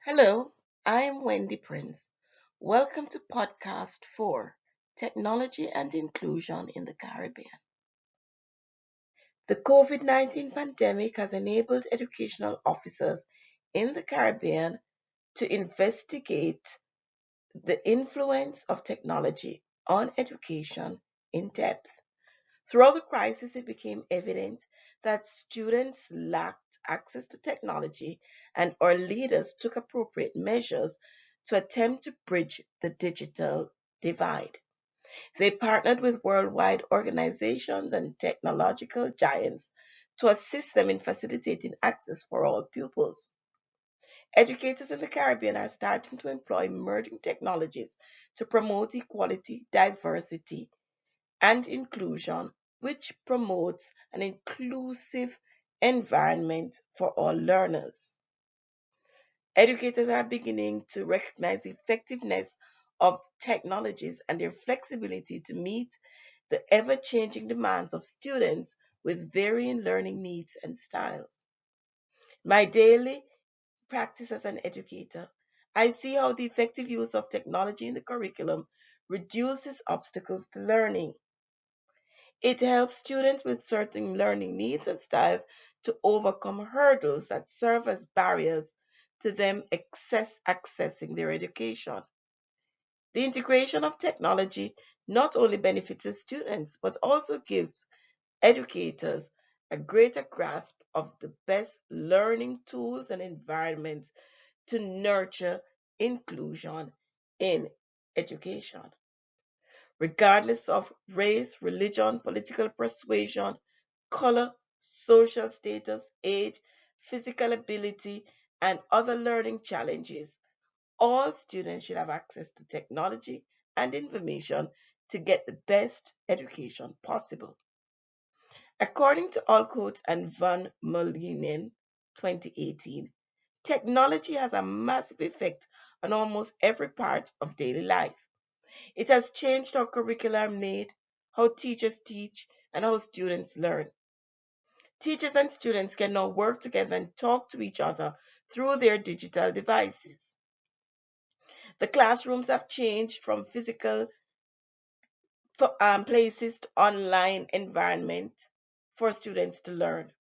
Hello, I'm Wendy Prince. Welcome to Podcast 4 Technology and Inclusion in the Caribbean. The COVID 19 pandemic has enabled educational officers in the Caribbean to investigate the influence of technology on education in depth. Throughout the crisis, it became evident that students lacked access to technology, and our leaders took appropriate measures to attempt to bridge the digital divide. They partnered with worldwide organizations and technological giants to assist them in facilitating access for all pupils. Educators in the Caribbean are starting to employ emerging technologies to promote equality, diversity, and inclusion, which promotes an inclusive environment for all learners. Educators are beginning to recognize the effectiveness of technologies and their flexibility to meet the ever changing demands of students with varying learning needs and styles. My daily practice as an educator, I see how the effective use of technology in the curriculum reduces obstacles to learning. It helps students with certain learning needs and styles to overcome hurdles that serve as barriers to them accessing their education. The integration of technology not only benefits the students but also gives educators a greater grasp of the best learning tools and environments to nurture inclusion in education regardless of race, religion, political persuasion, color, social status, age, physical ability, and other learning challenges. All students should have access to technology and information to get the best education possible. According to Alcott and Van Moelenen 2018, technology has a massive effect on almost every part of daily life. It has changed how curricula are made, how teachers teach, and how students learn. Teachers and students can now work together and talk to each other through their digital devices. The classrooms have changed from physical places to online environment for students to learn.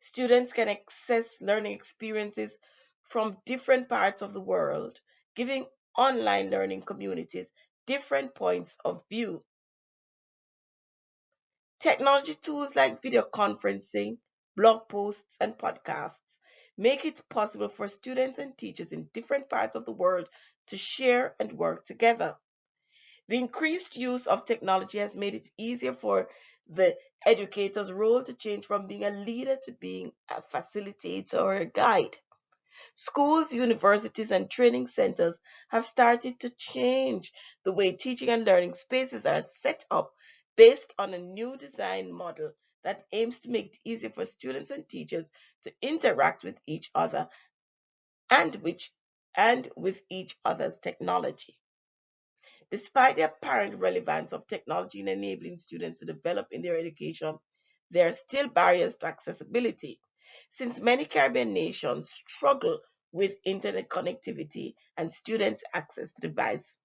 Students can access learning experiences from different parts of the world, giving online learning communities different points of view. Technology tools like video conferencing, blog posts, and podcasts make it possible for students and teachers in different parts of the world to share and work together. The increased use of technology has made it easier for the educator's role to change from being a leader to being a facilitator or a guide. Schools, universities, and training centers have started to change the way teaching and learning spaces are set up based on a new design model that aims to make it easier for students and teachers to interact with each other and with each other's technology. Despite the apparent relevance of technology in enabling students to develop in their education, there are still barriers to accessibility, since many Caribbean nations struggle with internet connectivity and students' access to devices.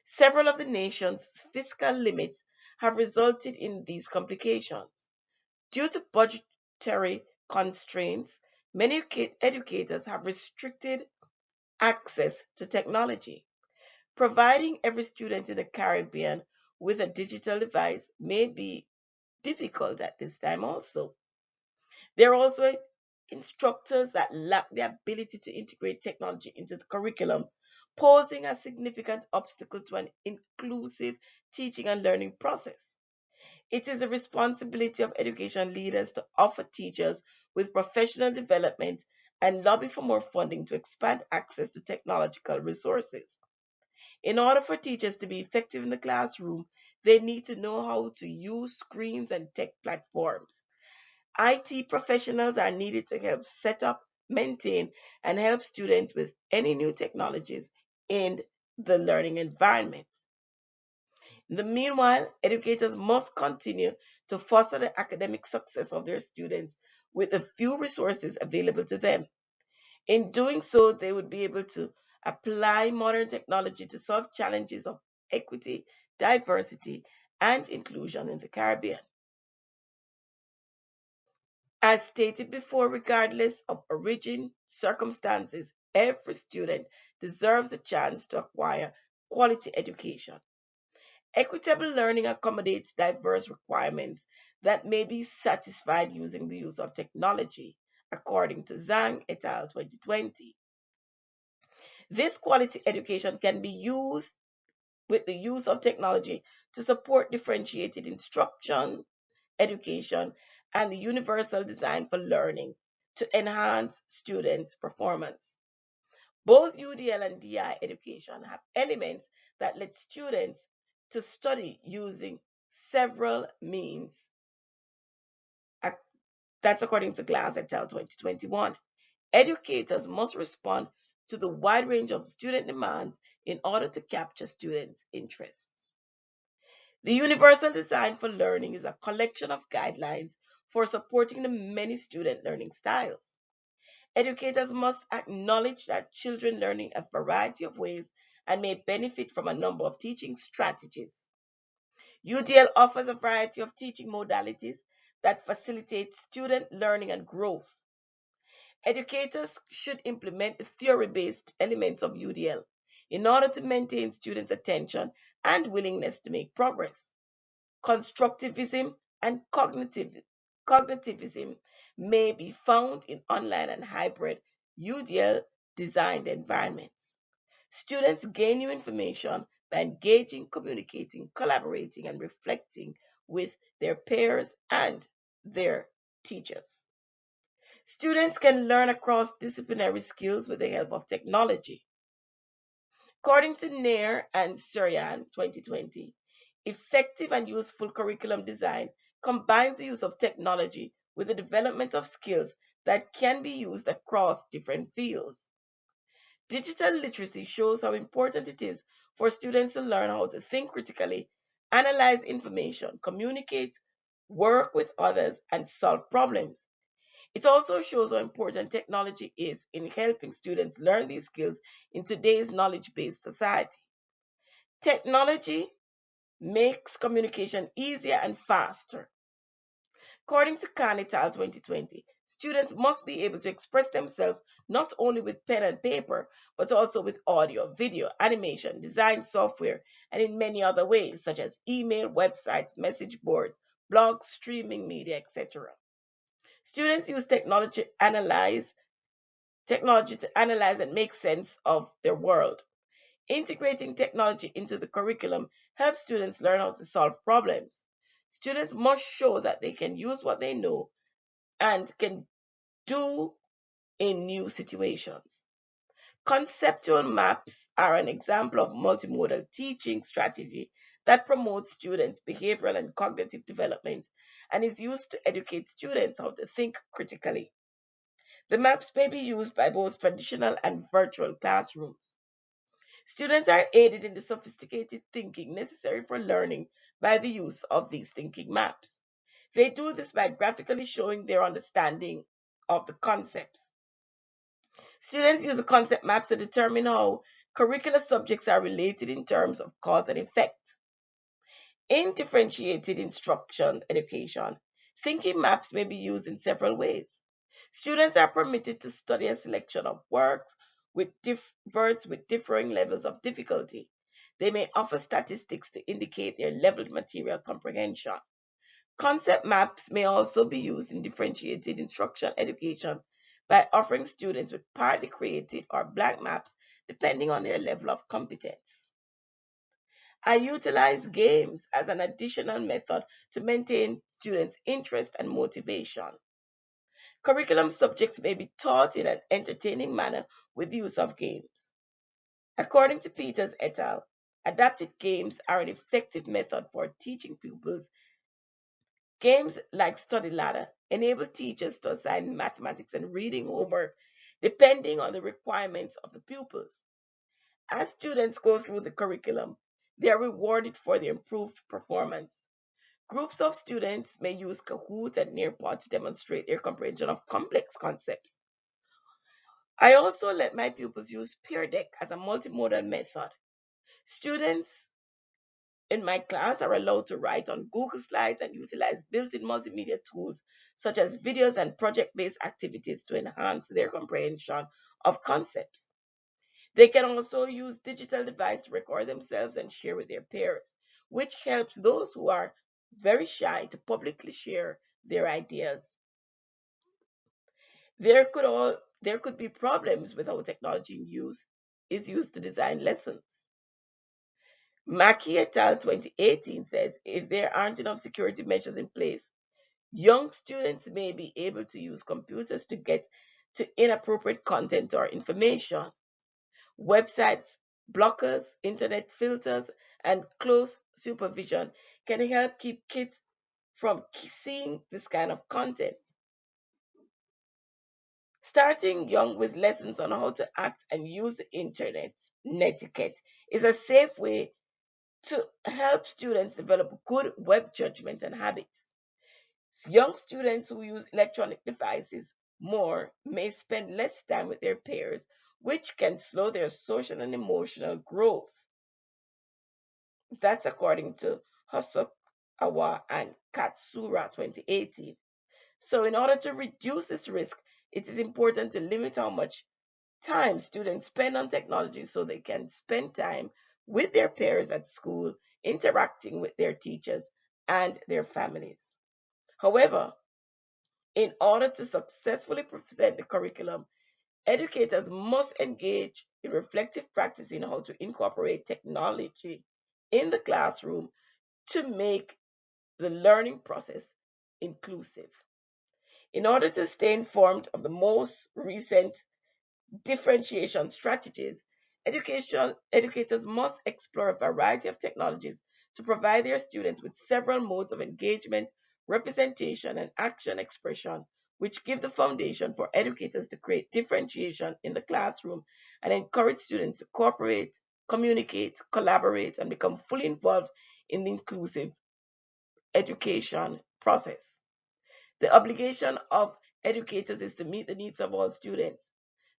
Several of the nation's fiscal limits have resulted in these complications. Due to budgetary constraints, many educators have restricted access to technology. Providing every student in the Caribbean with a digital device may be difficult at this time also. There are also instructors that lack the ability to integrate technology into the curriculum, posing a significant obstacle to an inclusive teaching and learning process. It is the responsibility of education leaders to offer teachers with professional development and lobby for more funding to expand access to technological resources. In order for teachers to be effective in the classroom, they need to know how to use screens and tech platforms. IT professionals are needed to help set up, maintain, and help students with any new technologies in the learning environment. In the meanwhile, educators must continue to foster the academic success of their students with the few resources available to them. In doing so, they would be able to apply modern technology to solve challenges of equity, diversity, and inclusion in the Caribbean. As stated before, regardless of origin, circumstances, every student deserves a chance to acquire quality education. Equitable learning accommodates diverse requirements that may be satisfied using the use of technology, according to Zhang et al. 2020. This quality education can be used with the use of technology to support differentiated instruction, education, and the universal design for learning to enhance students' performance. Both UDL and DI education have elements that let students to study using several means. That's according to Glass et al. 2021. Educators must respond to the wide range of student demands in order to capture students' interests. The Universal Design for Learning is a collection of guidelines for supporting the many student learning styles. Educators must acknowledge that children learn in a variety of ways and may benefit from a number of teaching strategies. UDL offers a variety of teaching modalities that facilitate student learning and growth. Educators should implement the theory-based elements of UDL in order to maintain students' attention and willingness to make progress. Constructivism and cognitivism may be found in online and hybrid UDL designed environments. Students gain new information by engaging, communicating, collaborating, and reflecting with their peers and their teachers. Students can learn across disciplinary skills with the help of technology. According to Nair and Suryan 2020, effective and useful curriculum design combines the use of technology with the development of skills that can be used across different fields. Digital literacy shows how important it is for students to learn how to think critically, analyze information, communicate, work with others, and solve problems. It also shows how important technology is in helping students learn these skills in today's knowledge-based society. Technology makes communication easier and faster. According to Khan et al. 2020, students must be able to express themselves not only with pen and paper, but also with audio, video, animation, design software, and in many other ways, such as email, websites, message boards, blogs, streaming media, etc. Students use technology to analyze and make sense of their world. Integrating technology into the curriculum helps students learn how to solve problems. Students must show that they can use what they know and can do in new situations. Conceptual maps are an example of multimodal teaching strategy that promotes students' behavioral and cognitive development and is used to educate students how to think critically. The maps may be used by both traditional and virtual classrooms. Students are aided in the sophisticated thinking necessary for learning by the use of these thinking maps. They do this by graphically showing their understanding of the concepts. Students use the concept maps to determine how curricular subjects are related in terms of cause and effect. In differentiated instruction education, thinking maps may be used in several ways. Students are permitted to study a selection of works with differing levels of difficulty. They may offer statistics to indicate their level of material comprehension. Concept maps may also be used in differentiated instruction education by offering students with partly created or blank maps depending on their level of competence. I utilize games as an additional method to maintain students' interest and motivation. Curriculum subjects may be taught in an entertaining manner with use of games. According to Peters et al., adapted games are an effective method for teaching pupils. Games like Study Ladder enable teachers to assign mathematics and reading homework depending on the requirements of the pupils. As students go through the curriculum, they are rewarded for their improved performance. Groups of students may use Kahoot and Nearpod to demonstrate their comprehension of complex concepts. I also let my pupils use Peer Deck as a multimodal method. Students in my class are allowed to write on Google Slides and utilize built-in multimedia tools such as videos and project-based activities to enhance their comprehension of concepts. They can also use digital devices to record themselves and share with their peers, which helps those who are very shy to publicly share their ideas. There could be problems with how technology is used to design lessons. Mackey et al. 2018 says if there aren't enough security measures in place, young students may be able to use computers to get to inappropriate content or information. Websites, blockers, internet filters, and close supervision can help keep kids from seeing this kind of content. Starting young with lessons on how to act and use the internet netiquette is a safe way to help students develop good web judgment and habits. Young students who use electronic devices more may spend less time with their peers, which can slow their social and emotional growth. That's according to Hosokawa and Katsura 2018. So, in order to reduce this risk, it is important to limit how much time students spend on technology so they can spend time with their peers at school, interacting with their teachers and their families. However, in order to successfully present the curriculum, educators must engage in reflective practice in how to incorporate technology in the classroom to make the learning process inclusive. In order to stay informed of the most recent differentiation strategies, educators must explore a variety of technologies to provide their students with several modes of engagement, representation, and action expression, which give the foundation for educators to create differentiation in the classroom and encourage students to cooperate, communicate, collaborate, and become fully involved in the inclusive education process. The obligation of educators is to meet the needs of all students.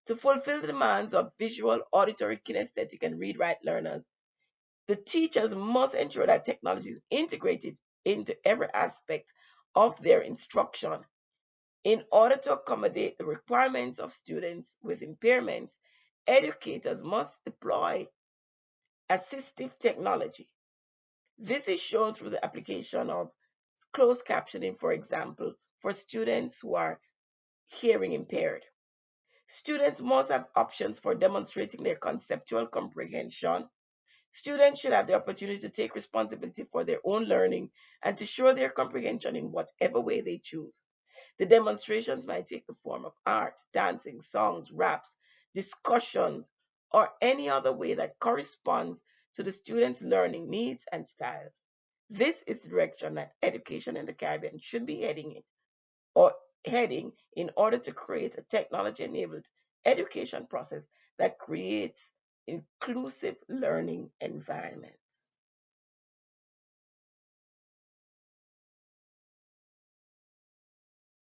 To fulfill the demands of visual, auditory, kinesthetic, and read write learners, the teachers must ensure that technology is integrated into every aspect of their instruction. In order to accommodate the requirements of students with impairments, educators must deploy assistive technology. This is shown through the application of closed captioning, for example, for students who are hearing impaired. Students must have options for demonstrating their conceptual comprehension. Students should have the opportunity to take responsibility for their own learning and to show their comprehension in whatever way they choose. The demonstrations might take the form of art, dancing, songs, raps, discussions, or any other way that corresponds to the students' learning needs and styles. This is the direction that education in the Caribbean should be heading in order to create a technology-enabled education process that creates inclusive learning environment.